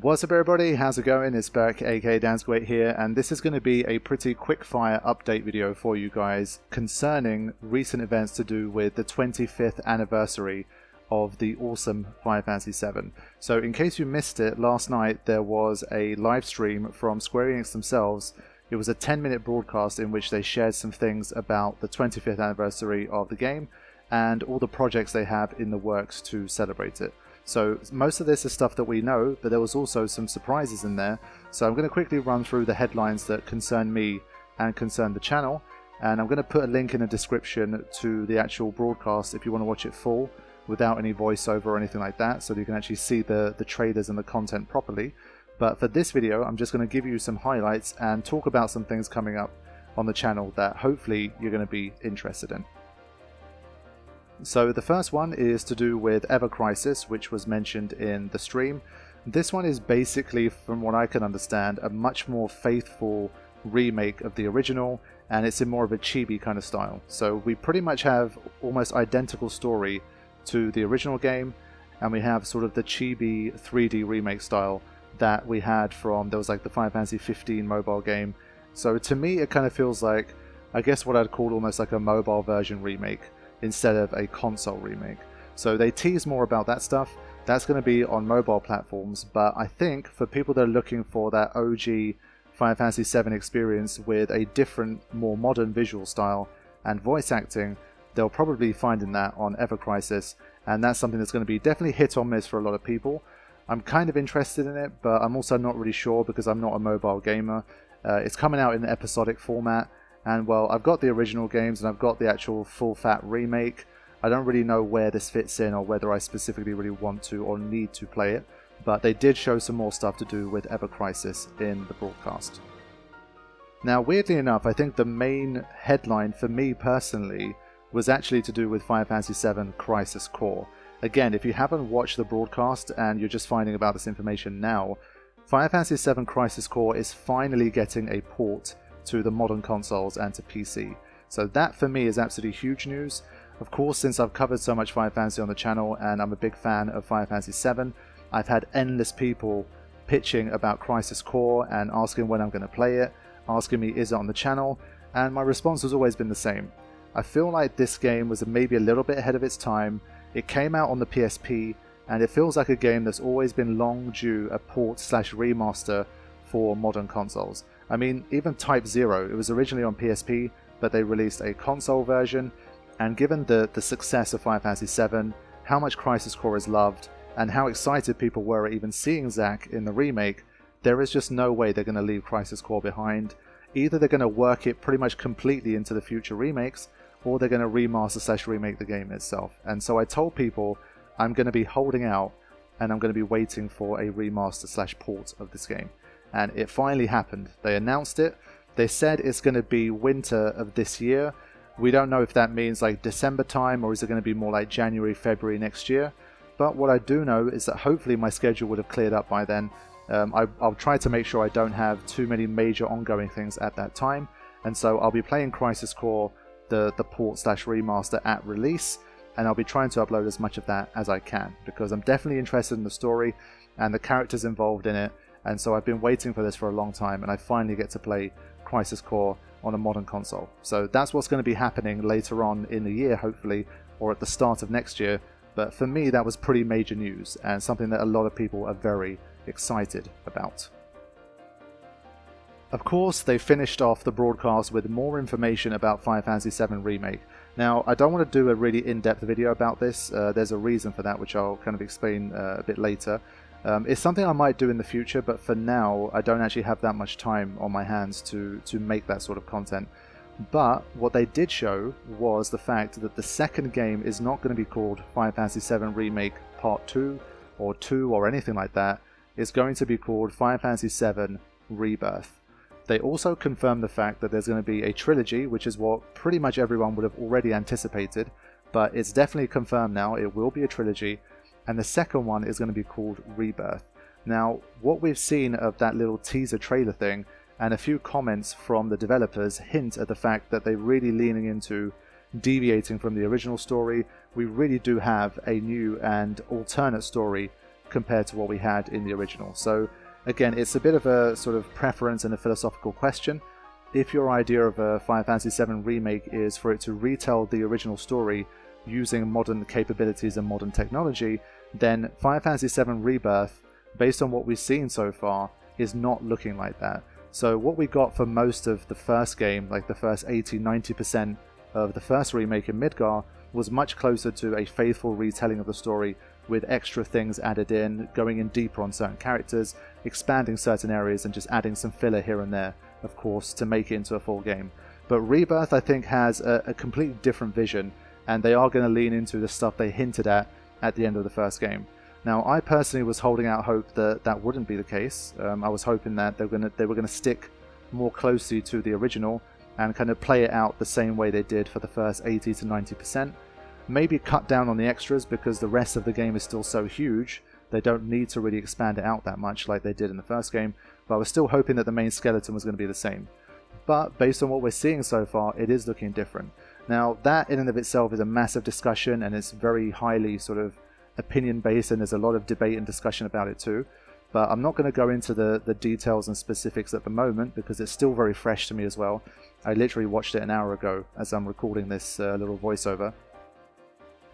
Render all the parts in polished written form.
What's up everybody, how's it going? It's Berk aka Dansgwait here, and this is going to be a pretty quick fire update video for you guys concerning recent events to do with the 25th anniversary of the awesome Final Fantasy VII. So in case you missed it, last night there was a live stream from Square Enix themselves. It was a 10-minute broadcast in which they shared some things about the 25th anniversary of the game and all the projects they have in the works to celebrate it. So most of this is stuff that we know, but there was also some surprises in there. So I'm going to quickly run through the headlines that concern me and concern the channel, and I'm going to put a link in the description to the actual broadcast if you want to watch it full without any voiceover or anything like that, so that you can actually see the trailers and the content properly. But for this video, I'm just going to give you some highlights and talk about some things coming up on the channel that hopefully you're going to be interested in. So the first one is to do with Ever Crisis, which was mentioned in the stream. This one is basically, from what I can understand, a much more faithful remake of the original, and it's in more of a chibi kind of style. So we pretty much have almost identical story to the original game, and we have sort of the chibi 3D remake style that we had from, there was like the Final Fantasy 15 mobile game. So to me it kind of feels like, I guess what I'd call almost like a mobile version remake instead of a console remake. So they tease more about that stuff. That's going to be on mobile platforms, but I think for people that are looking for that OG Final Fantasy VII experience with a different, more modern visual style and voice acting, they'll probably be finding that on Ever Crisis, and that's something that's going to be definitely hit or miss for a lot of people. I'm kind of interested in it, but I'm also not really sure because I'm not a mobile gamer. It's coming out in an episodic format, and well, I've got the original games and I've got the actual full-fat remake. I don't really know where this fits in or whether I specifically really want to or need to play it, but they did show some more stuff to do with Ever Crisis in the broadcast. Now, weirdly enough, I think the main headline for me personally was actually to do with Final Fantasy VII Crisis Core. Again, if you haven't watched the broadcast and you're just finding about this information now, Final Fantasy VII Crisis Core is finally getting a port to the modern consoles and to PC. So that for me is absolutely huge news. Of course, since I've covered so much Final Fantasy on the channel and I'm a big fan of Final Fantasy VII, I've had endless people pitching about Crisis Core and asking when I'm going to play it, asking me is it on the channel, and my response has always been the same. I feel like this game was maybe a little bit ahead of its time. It came out on the PSP, and it feels like a game that's always been long due a port/remaster for modern consoles. I mean, even Type 0, it was originally on PSP, but they released a console version, and given the success of Final Fantasy VII, how much Crisis Core is loved, and how excited people were at even seeing Zack in the remake, there is just no way they're going to leave Crisis Core behind. Either they're going to work it pretty much completely into the future remakes, or they're going to remaster/remake the game itself. And so I told people I'm going to be holding out, and I'm going to be waiting for a remaster/port of this game. And it finally happened. They announced it. They said it's going to be winter of this year. We don't know if that means like December time, or is it going to be more like January, February next year. But what I do know is that hopefully my schedule would have cleared up by then. I'll try to make sure I don't have too many major ongoing things at that time. And so I'll be playing Crisis Core, the port/remaster at release, and I'll be trying to upload as much of that as I can, because I'm definitely interested in the story and the characters involved in it. And so I've been waiting for this for a long time, and I finally get to play Crisis Core on a modern console. So that's what's going to be happening later on in the year, hopefully, or at the start of next year. But for me, that was pretty major news, and something that a lot of people are very excited about. Of course, they finished off the broadcast with more information about Final Fantasy VII Remake. Now, I don't want to do a really in-depth video about this. There's a reason for that, which I'll kind of explain a bit later. It's something I might do in the future, but for now I don't actually have that much time on my hands to make that sort of content. But what they did show was the fact that the second game is not going to be called Final Fantasy VII Remake Part 2 or 2 or anything like that. It's going to be called Final Fantasy VII Rebirth. They also confirmed the fact that there's going to be a trilogy, which is what pretty much everyone would have already anticipated, but it's definitely confirmed now. It will be a trilogy. And the second one is going to be called Rebirth. Now, what we've seen of that little teaser trailer thing, and a few comments from the developers, hint at the fact that they're really leaning into deviating from the original story. We really do have a new and alternate story compared to what we had in the original. So again, it's a bit of a sort of preference and a philosophical question. If your idea of a Final Fantasy VII Remake is for it to retell the original story using modern capabilities and modern technology, then Final Fantasy VII Rebirth, based on what we've seen so far, is not looking like that. So what we got for most of the first game, like the first 80-90% of the first remake in Midgar, was much closer to a faithful retelling of the story with extra things added in, going in deeper on certain characters, expanding certain areas, and just adding some filler here and there, of course, to make it into a full game. But Rebirth, I think, has a completely different vision, and they are going to lean into the stuff they hinted at the end of the first game. Now, I personally was holding out hope that that wouldn't be the case. I was hoping that they were going to stick more closely to the original and kind of play it out the same way they did for the first 80-90%. Maybe cut down on the extras because the rest of the game is still so huge, they don't need to really expand it out that much like they did in the first game, but I was still hoping that the main skeleton was going to be the same. But based on what we're seeing so far, it is looking different. Now, that in and of itself is a massive discussion, and it's very highly sort of opinion based, and there's a lot of debate and discussion about it too. But I'm not going to go into the details and specifics at the moment because it's still very fresh to me as well. I literally watched it an hour ago as I'm recording this little voiceover.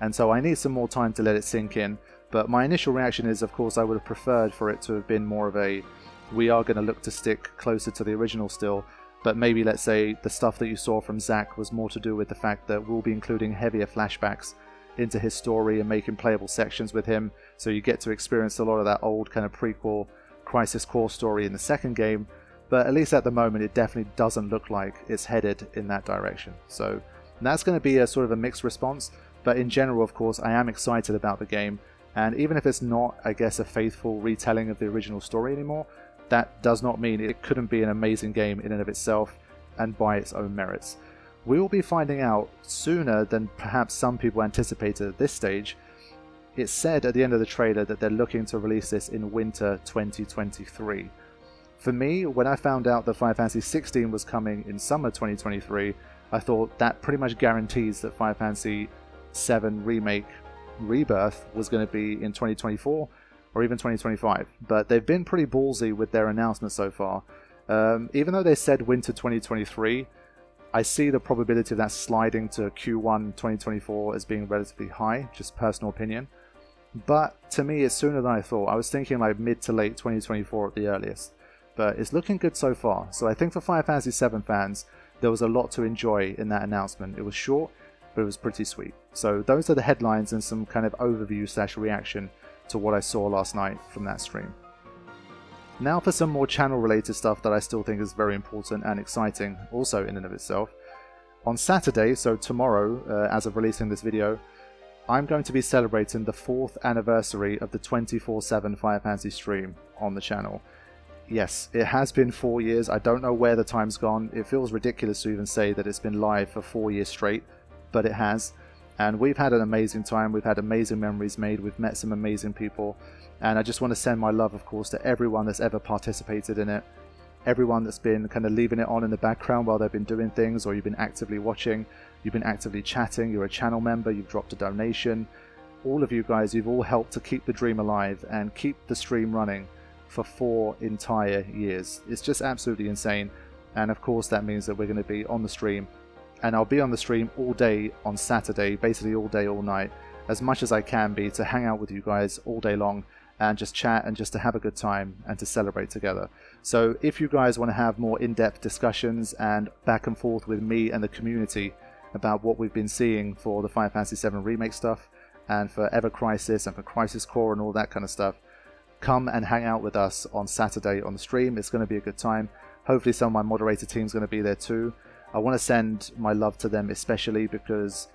And so I need some more time to let it sink in. But my initial reaction is, of course, I would have preferred for it to have been more of a, we are going to look to stick closer to the original still, but maybe, let's say, the stuff that you saw from Zack was more to do with the fact that we'll be including heavier flashbacks into his story and making playable sections with him, so you get to experience a lot of that old kind of prequel Crisis Core story in the second game. But at least at the moment, it definitely doesn't look like it's headed in that direction. So that's going to be a sort of a mixed response. But in general, of course, I am excited about the game. And even if it's not, I guess, a faithful retelling of the original story anymore, that does not mean it couldn't be an amazing game in and of itself and by its own merits. We will be finding out sooner than perhaps some people anticipated at this stage. It's said at the end of the trailer that they're looking to release this in winter 2023. For me, when I found out that Final Fantasy 16 was coming in summer 2023, I thought that pretty much guarantees that Final Fantasy 7 Remake Rebirth was going to be in 2024 or even 2025. But they've been pretty ballsy with their announcement so far. Even though they said winter 2023, I see the probability of that sliding to Q1 2024 as being relatively high, just personal opinion. But to me, it's sooner than I thought. I was thinking like mid to late 2024 at the earliest. But it's looking good so far. So I think for Final Fantasy VII fans, there was a lot to enjoy in that announcement. It was short, but it was pretty sweet. So those are the headlines and some kind of overview / reaction to what I saw last night from that stream. Now for some more channel related stuff that I still think is very important and exciting, also in and of itself. On Saturday, so tomorrow, as of releasing this video, I'm going to be celebrating the 4th anniversary of the 24/7 Final Fantasy stream on the channel. Yes, it has been 4 years. I don't know where the time's gone. It feels ridiculous to even say that it's been live for 4 years straight, but it has. And we've had an amazing time. We've had amazing memories made. We've met some amazing people. And I just want to send my love, of course, to everyone that's ever participated in it. Everyone that's been kind of leaving it on in the background while they've been doing things, or you've been actively watching, you've been actively chatting, you're a channel member, you've dropped a donation. All of you guys, you've all helped to keep the dream alive and keep the stream running for 4 entire years. It's just absolutely insane. And of course that means that we're going to be on the stream, and I'll be on the stream all day on Saturday, basically all day, all night, as much as I can be, to hang out with you guys all day long and just chat and just to have a good time and to celebrate together. So if you guys want to have more in-depth discussions and back and forth with me and the community about what we've been seeing for the Final Fantasy VII Remake stuff and for Ever Crisis and for Crisis Core and all that kind of stuff, come and hang out with us on Saturday on the stream. It's going to be a good time. Hopefully some of my moderator team's going to be there too. I want to send my love to them especially because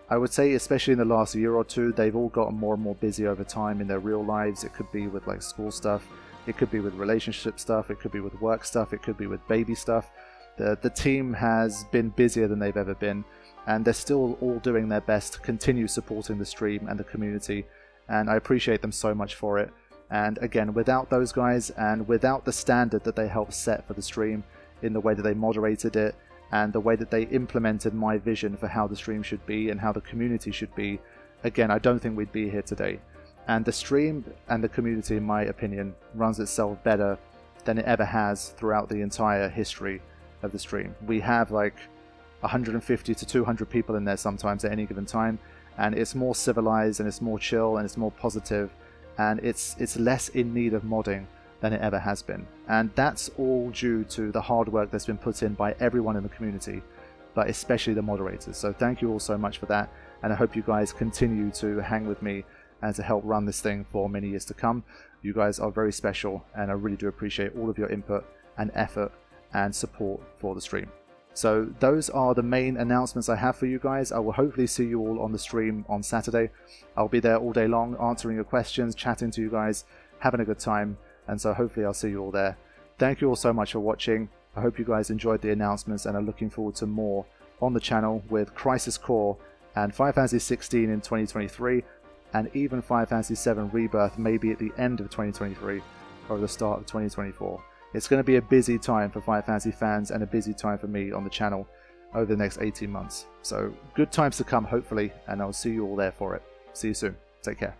I would say, especially in the last year or two, they've all gotten more and more busy over time in their real lives. It could be with like school stuff, it could be with relationship stuff, it could be with work stuff, it could be with baby stuff. The team has been busier than they've ever been, and they're still all doing their best to continue supporting the stream and the community, and I appreciate them so much for it. And again, without those guys and without the standard that they helped set for the stream in the way that they moderated it, and the way that they implemented my vision for how the stream should be and how the community should be, again, I don't think we'd be here today. And the stream and the community, in my opinion, runs itself better than it ever has throughout the entire history of the stream. We have like 150 to 200 people in there sometimes at any given time, and it's more civilized and it's more chill and it's more positive, and it's less in need of modding than it ever has been. And that's all due to the hard work that's been put in by everyone in the community, but especially the moderators. So thank you all so much for that, and I hope you guys continue to hang with me and to help run this thing for many years to come. You guys are very special, and I really do appreciate all of your input and effort and support for the stream. So those are the main announcements I have for you guys. I will hopefully see you all on the stream on Saturday. I'll be there all day long answering your questions, chatting to you guys, having a good time, and so hopefully I'll see you all there. Thank you all so much for watching. I hope you guys enjoyed the announcements and are looking forward to more on the channel with Crisis Core and Final Fantasy 16 in 2023, and even Final Fantasy VII Rebirth maybe at the end of 2023 or the start of 2024. It's going to be a busy time for Final Fantasy fans and a busy time for me on the channel over the next 18 months. So good times to come, hopefully, and I'll see you all there for it. See you soon. Take care.